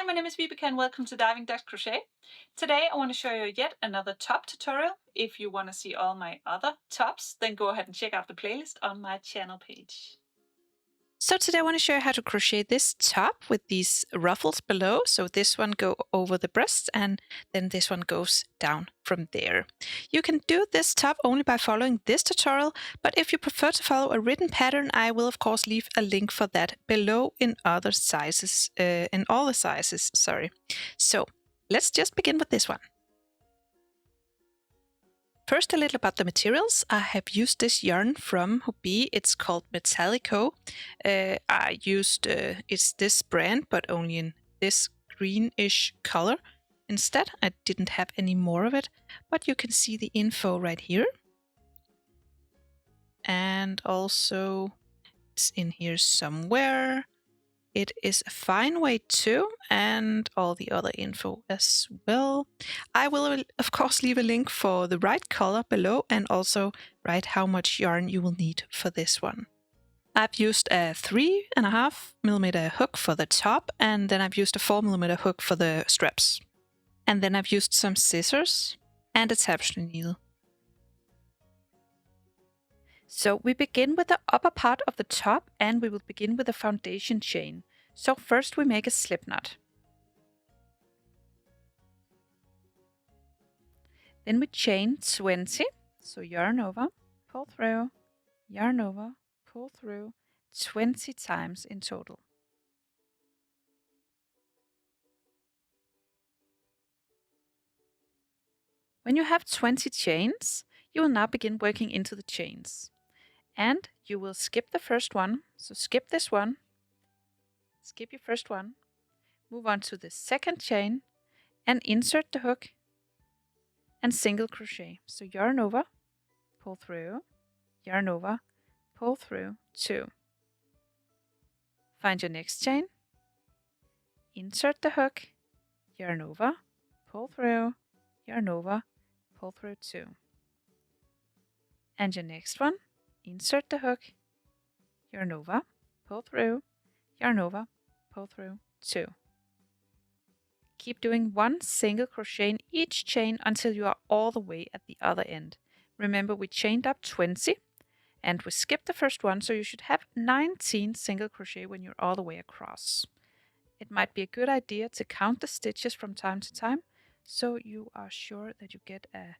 Hi, my name is Vibeke and welcome to Diving Ducks Crochet. Today I want to show you yet another top tutorial. If you want to see all my other tops, then go ahead and check out the playlist on my channel page. So today I want to show you how to crochet this top with these ruffles below. So this one go over the breast and then this one goes down from there. You can do this top only by following this tutorial, but if you prefer to follow a written pattern, I will of course leave a link for that below in other sizes, in all the sizes, sorry. So let's just begin with this one. First, a little about the materials. I have used this yarn from Hobbii. It's called Metallico. I used it's this brand, but only in this greenish color. Instead, I didn't have any more of it, but you can see the info right here. And also, it's in here somewhere. It is a fine weight too, and all the other info as well. I will, of course, leave a link for the right color below and also write how much yarn you will need for this one. I've used a 3.5mm hook for the top, and then I've used a 4mm hook for the straps. And then I've used some scissors and a tapestry needle. So we begin with the upper part of the top and we will begin with the foundation chain. So first we make a slip knot. Then we chain 20, so yarn over, pull through, yarn over, pull through 20 times in total. When you have 20 chains, you will now begin working into the chains. And you will skip the first one, so skip this one, skip your first one, move on to the second chain and insert the hook and single crochet. So yarn over, pull through, yarn over, pull through 2. Find your next chain, insert the hook, yarn over, pull through, yarn over, pull through 2. And your next one, insert the hook, yarn over, pull through, yarn over, pull through 2. Keep doing one single crochet in each chain until you are all the way at the other end. Remember, we chained up 20 and we skipped the first one, so you should have 19 single crochet when you're all the way across. It might be a good idea to count the stitches from time to time so you are sure that you get a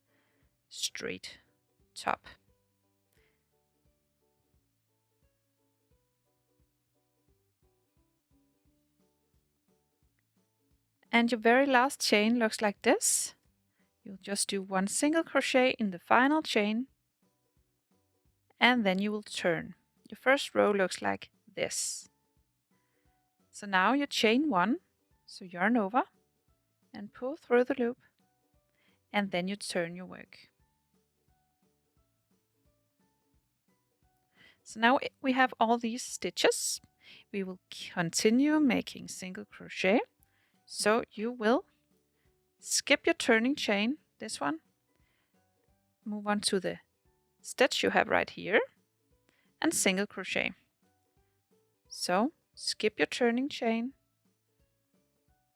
straight top. And your very last chain looks like this. You'll just do one single crochet in the final chain and then you will turn. Your first row looks like this. So now you chain 1, so yarn over and pull through the loop and then you turn your work. So now we have all these stitches. We will continue making single crochet. So you will skip your turning chain, this one, move on to the stitch you have right here and single crochet. So skip your turning chain,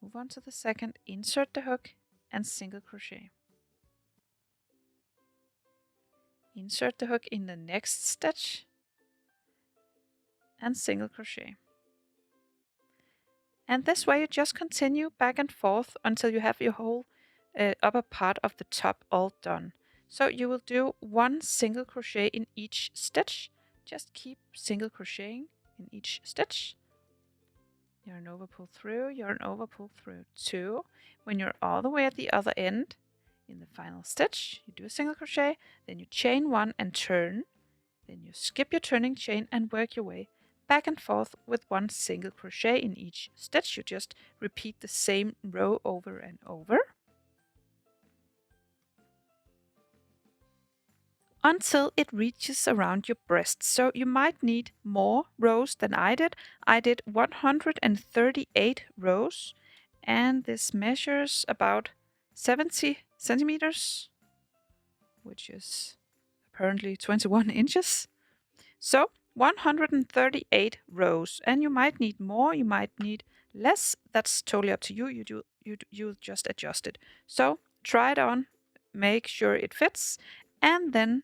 move on to the second, insert the hook and single crochet. Insert the hook in the next stitch and single crochet. And this way you just continue back and forth until you have your whole upper part of the top all done. So you will do one single crochet in each stitch. Just keep single crocheting in each stitch. Yarn over, pull through, yarn over, pull through 2. When you're all the way at the other end, in the final stitch, you do a single crochet, then you chain 1 and turn. Then you skip your turning chain and work your way back and forth with one single crochet in each stitch. You just repeat the same row over and over until it reaches around your breast. So you might need more rows than I did. I did 138 rows and this measures about 70 centimeters, which is apparently 21 inches. So 138 rows, and you might need more, you might need less, that's totally up to you. You just adjust it. So try it on, make sure it fits, and then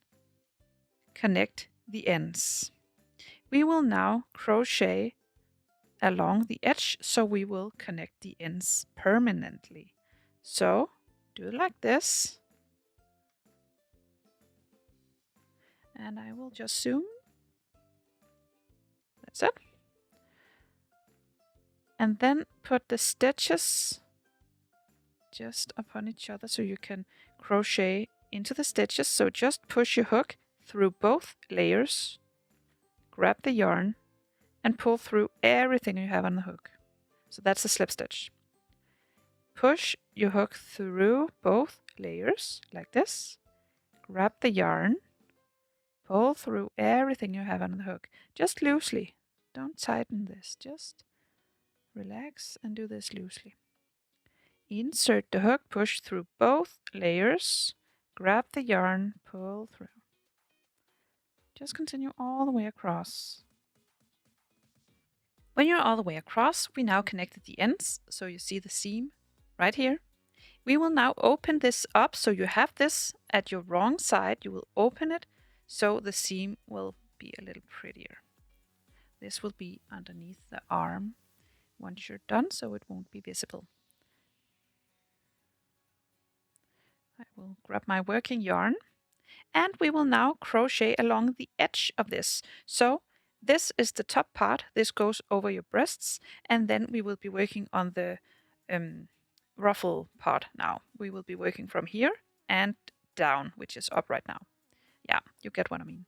connect the ends. We will now crochet along the edge, so we will connect the ends permanently. So do it like this. And I will just zoom. That's it. And then put the stitches just upon each other so you can crochet into the stitches. So just push your hook through both layers, grab the yarn, and pull through everything you have on the hook. So that's a slip stitch. Push your hook through both layers like this, grab the yarn, pull through everything you have on the hook, just loosely. Don't tighten this, just relax and do this loosely. Insert the hook, push through both layers, grab the yarn, pull through. Just continue all the way across. When you're all the way across, we now connected the ends, so you see the seam right here. We will now open this up, so you have this at your wrong side. You will open it, so the seam will be a little prettier. This will be underneath the arm once you're done, so it won't be visible. I will grab my working yarn, and we will now crochet along the edge of this. So this is the top part. This goes over your breasts, and then we will be working on the ruffle part now. We will be working from here and down, which is up right now. Yeah, you get what I mean.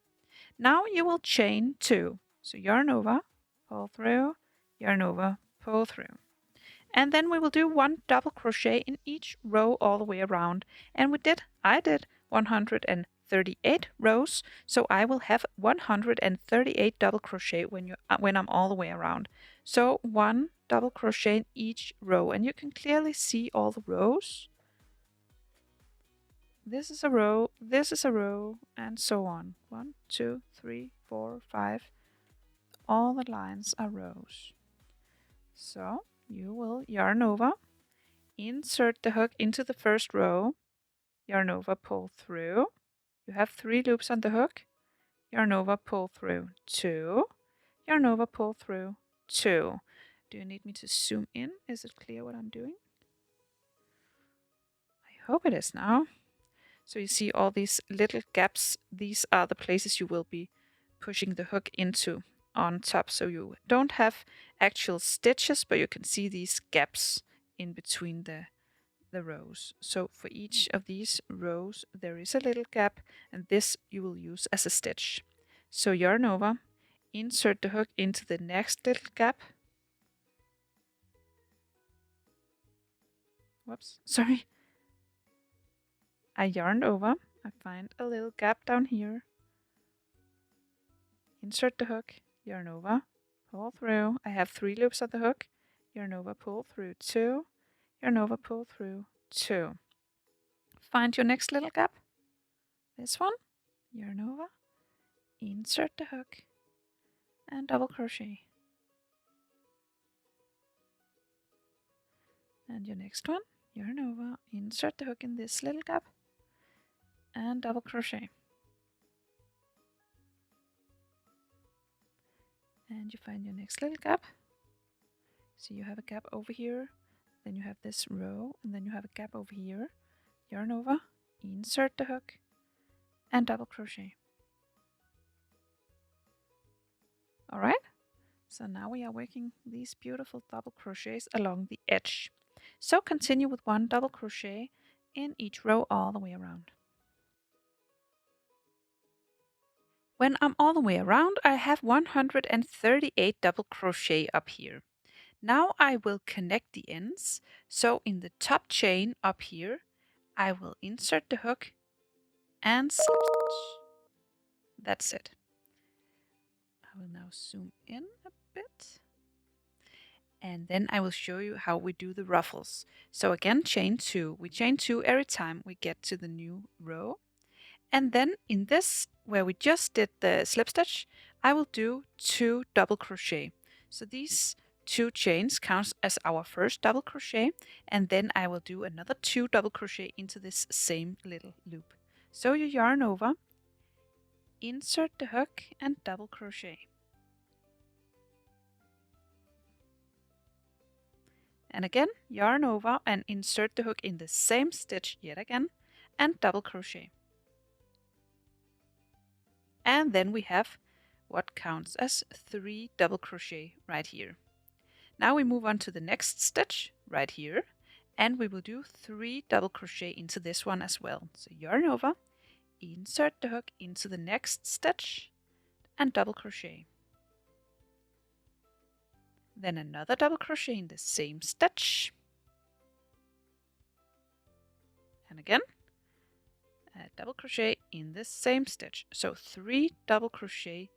Now you will chain 2. So yarn over, pull through, yarn over, pull through. And then we will do 1 double crochet in each row all the way around. And I did 138 rows, so I will have 138 double crochet when I'm all the way around. So 1 double crochet in each row, and you can clearly see all the rows. This is a row, this is a row, and so on. 1, 2, 3, 4, 5. All the lines are rows. So you will yarn over, insert the hook into the first row, yarn over, pull through. You have 3 loops on the hook, yarn over, pull through 2, yarn over, pull through 2. Do you need me to zoom in? Is it clear what I'm doing? I hope it is now. So you see all these little gaps. These are the places you will be pushing the hook into on top. So you don't have actual stitches, but you can see these gaps in between the rows. So for each of these rows, there is a little gap, and this you will use as a stitch. So yarn over, insert the hook into the next little gap. Whoops, sorry. I yarn over, I find a little gap down here. Insert the hook, yarn over, pull through. I have 3 loops on the hook, yarn over, pull through 2, yarn over, pull through 2. Find your next little gap, this one, yarn over, insert the hook, and double crochet. And your next one, yarn over, insert the hook in this little gap, and double crochet. And you find your next little gap. So you have a gap over here, then you have this row, and then you have a gap over here. Yarn over, insert the hook, and double crochet. Alright, so now we are working these beautiful double crochets along the edge. So continue with 1 double crochet in each row all the way around. When I'm all the way around, I have 138 double crochet up here. Now I will connect the ends. So in the top chain up here, I will insert the hook and slip stitch. That's it. I will now zoom in a bit. And then I will show you how we do the ruffles. So again, chain 2. We chain 2 every time we get to the new row. And then in this, where we just did the slip stitch, I will do 2 double crochet. So these 2 chains counts as our first double crochet, and then I will do another 2 double crochet into this same little loop. So you yarn over, insert the hook and double crochet. And again, yarn over and insert the hook in the same stitch yet again and double crochet. And then we have what counts as 3 double crochet right here. Now we move on to the next stitch right here, and we will do 3 double crochet into this one as well. So yarn over, insert the hook into the next stitch and double crochet. Then another double crochet in the same stitch. And again, a double crochet in the same stitch. So 3 double crochet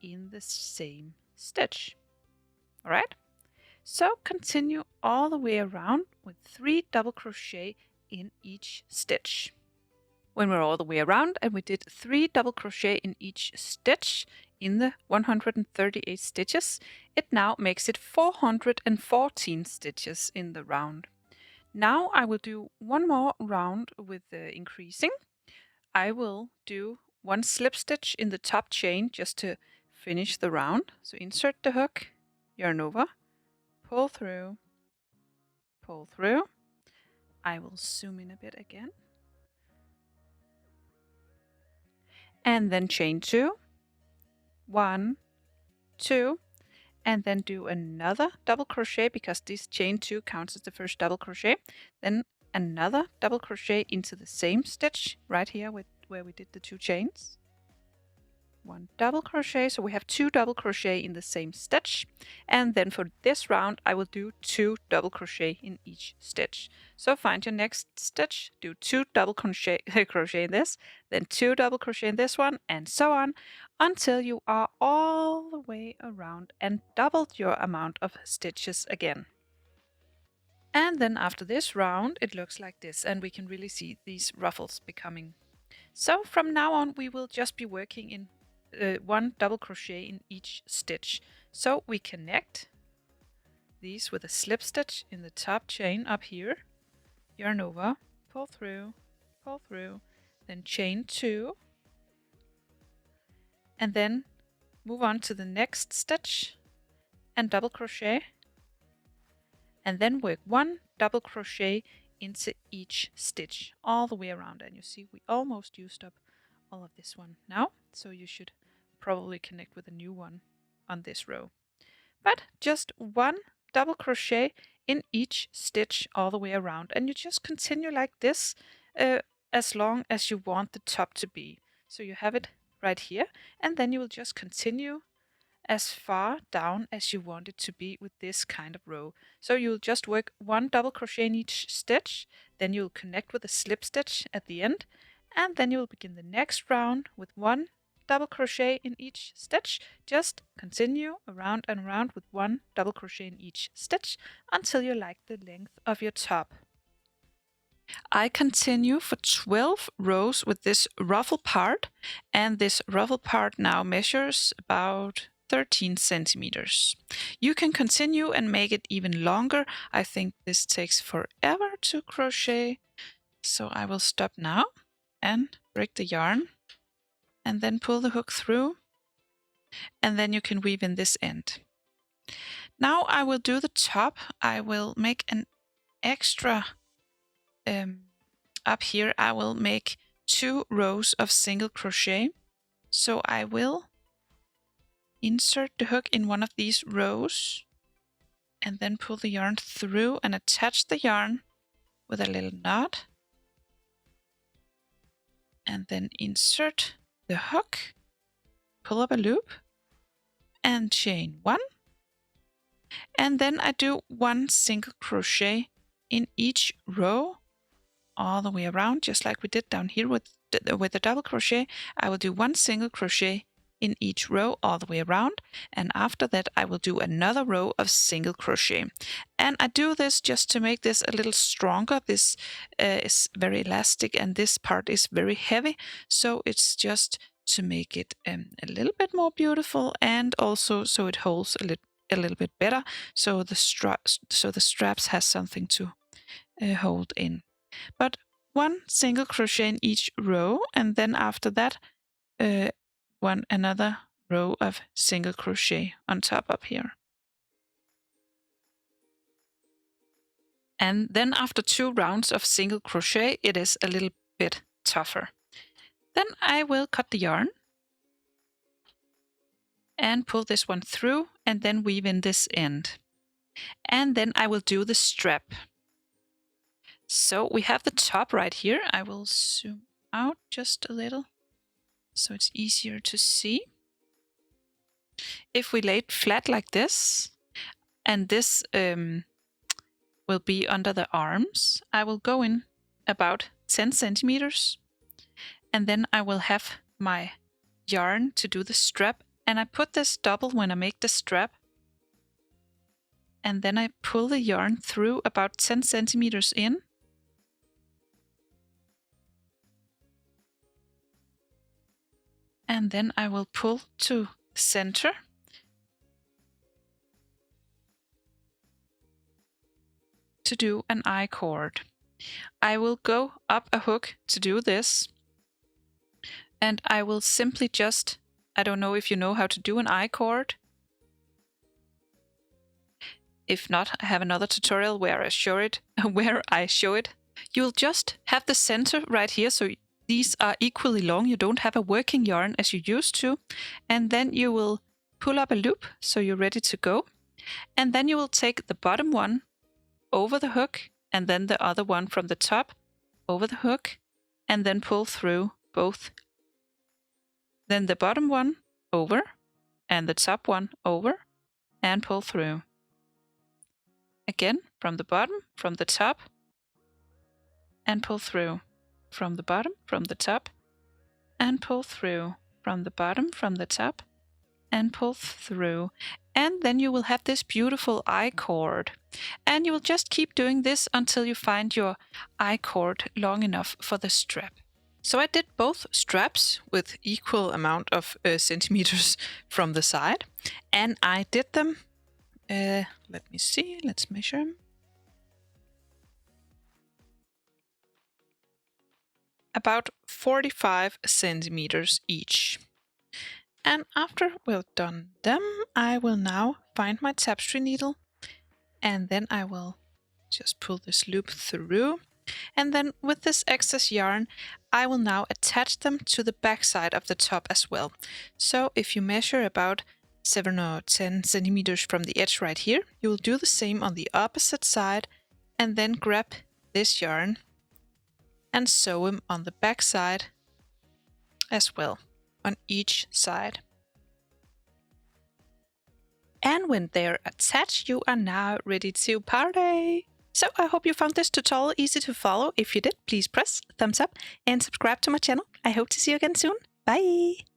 in the same stitch. All right? So continue all the way around with 3 double crochet in each stitch. When we're all the way around and we did 3 double crochet in each stitch in the 138 stitches, it now makes it 414 stitches in the round. Now I will do one more round with the increasing. I will do 1 slip stitch in the top chain just to finish the round. So insert the hook, yarn over, pull through, pull through. I will zoom in a bit again. And then chain 2, 1, 2, and then do another double crochet because this chain 2 counts as the first double crochet. Then another double crochet into the same stitch right here where we did the 2 chains. 1 double crochet, so we have 2 double crochet in the same stitch, and then for this round I will do 2 double crochet in each stitch. So find your next stitch, do 2 double crochet in this, then 2 double crochet in this one, and so on until you are all the way around and doubled your amount of stitches again. And then after this round it looks like this, and we can really see these ruffles becoming. So from now on we will just be working in 1 double crochet in each stitch. So we connect these with a slip stitch in the top chain up here, yarn over, pull through, then chain 2, and then move on to the next stitch and double crochet, and then work 1 double crochet into each stitch all the way around. And you see we almost used up all of this one now, so you should probably connect with a new one on this row. But just 1 double crochet in each stitch all the way around, and you just continue like this as long as you want the top to be. So you have it right here, and then you will just continue as far down as you want it to be with this kind of row. So you'll just work 1 double crochet in each stitch, then you'll connect with a slip stitch at the end, and then you'll begin the next round with 1 double crochet in each stitch. Just continue around and around with 1 double crochet in each stitch until you like the length of your top. I continue for 12 rows with this ruffle part, and this ruffle part now measures about 13 centimeters. You can continue and make it even longer. I think this takes forever to crochet, so I will stop now and break the yarn and then pull the hook through, and then you can weave in this end. Now I will do the top. I will make an extra up here. I will make 2 rows of single crochet. So I will insert the hook in one of these rows and then pull the yarn through and attach the yarn with a little knot, and then insert the hook, pull up a loop and chain 1, and then I do 1 single crochet in each row all the way around, just like we did down here with the double crochet. I will do 1 single crochet in each row all the way around, and after that I will do another row of single crochet. And I do this just to make this a little stronger. This is very elastic and this part is very heavy, so it's just to make it a little bit more beautiful, and also so it holds a a little bit better, so the straps has something to hold in. But 1 single crochet in each row, and then after that another row of single crochet on top up here. And then after 2 rounds of single crochet, it is a little bit tougher. Then I will cut the yarn and pull this one through and then weave in this end. And then I will do the strap. So we have the top right here. I will zoom out just a little so it's easier to see. If we lay it flat like this, and this will be under the arms, I will go in about 10 centimeters, and then I will have my yarn to do the strap, and I put this double when I make the strap, and then I pull the yarn through about 10 centimeters in, and then I will pull to the center, to do an I-cord. I will go up a hook to do this, and I will simply just, I don't know if you know how to do an I-cord. If not, I have another tutorial where I show it. You'll just have the center right here, so these are equally long. You don't have a working yarn as you used to, and then you will pull up a loop so you're ready to go, and then you will take the bottom one over the hook, and then the other one from the top over the hook, and then pull through both. Then the bottom one over, and the top one over, and pull through. Again, from the bottom, from the top, and pull through. From the bottom, from the top, and pull through. From the bottom, from the top, and pull through. And then you will have this beautiful I-cord. And you will just keep doing this until you find your I-cord long enough for the strap. So I did both straps with equal amount of centimeters from the side, and I did them, let me see, let's measure them. About 45 centimeters each. And after we've done them, I will now find my tapestry needle, and then I will just pull this loop through, and then with this excess yarn I will now attach them to the back side of the top as well. So if you measure about 7 or 10 centimeters from the edge right here, you will do the same on the opposite side, and then grab this yarn and sew them on the back side as well, on each side. And when they're attached, you are now ready to party! So I hope you found this tutorial easy to follow. If you did, please press thumbs up and subscribe to my channel. I hope to see you again soon. Bye!